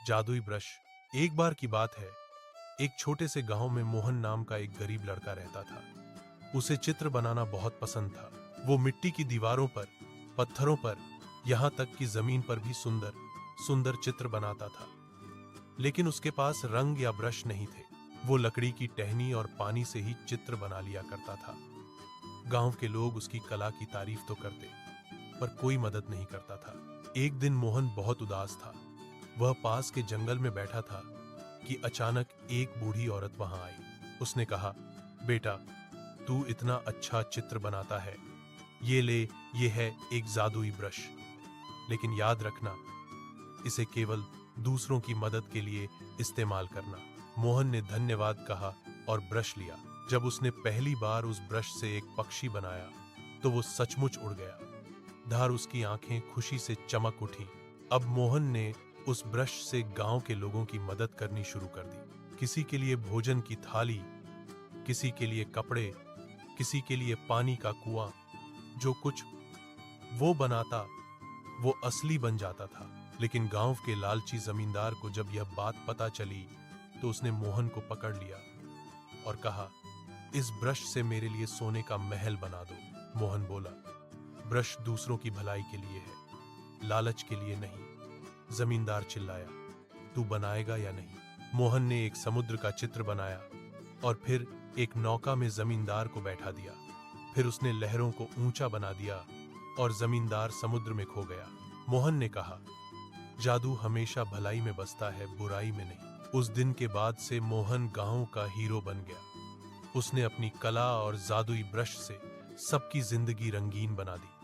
जादुई ब्रश। एक बार की बात है, एक छोटे से गांव में मोहन नाम का एक गरीब लड़का रहता था। उसे चित्र बनाना बहुत पसंद था। वो मिट्टी की दीवारों पर, पत्थरों पर, यहाँ तक कि जमीन पर भी सुंदर सुंदर चित्र बनाता था। लेकिन उसके पास रंग या ब्रश नहीं थे। वो लकड़ी की टहनी और पानी से ही चित्र बना लिया करता था। गांव के लोग उसकी कला की तारीफ तो करते, पर कोई मदद नहीं करता था। एक दिन मोहन बहुत उदास था। वह पास के जंगल में बैठा था कि अचानक एक बूढ़ी औरत वहां आई। उसने कहा, बेटा, तू इतना अच्छा चित्र बनाता है, ये ले, ये है एक जादुई ब्रश। लेकिन याद रखना, इसे केवल दूसरों की मदद के लिए इस्तेमाल करना। मोहन ने धन्यवाद कहा और ब्रश लिया। जब उसने पहली बार उस ब्रश से एक पक्षी बनाया तो वो सचमुच उड़ गया। धार उसकी आंखें खुशी से चमक उठी। अब मोहन ने उस ब्रश से गांव के लोगों की मदद करनी शुरू कर दी। किसी के लिए भोजन की थाली, किसी के लिए कपड़े, किसी के लिए पानी का कुआं। जो कुछ वो बनाता वो असली बन जाता था। लेकिन गांव के लालची जमींदार को जब यह बात पता चली तो उसने मोहन को पकड़ लिया और कहा, इस ब्रश से मेरे लिए सोने का महल बना दो। मोहन बोला, ब्रश दूसरों की भलाई के लिए है, लालच के लिए नहीं। जमींदार चिल्लाया, तू बनाएगा या नहीं? मोहन ने एक समुद्र का चित्र बनाया और फिर एक नौका में जमींदार को बैठा दिया। फिर उसने लहरों को ऊंचा बना दिया और जमींदार समुद्र में खो गया। मोहन ने कहा, जादू हमेशा भलाई में बसता है, बुराई में नहीं। उस दिन के बाद से मोहन गांव का हीरो बन गया। उसने अपनी कला और जादुई ब्रश से सबकी जिंदगी रंगीन बना दी।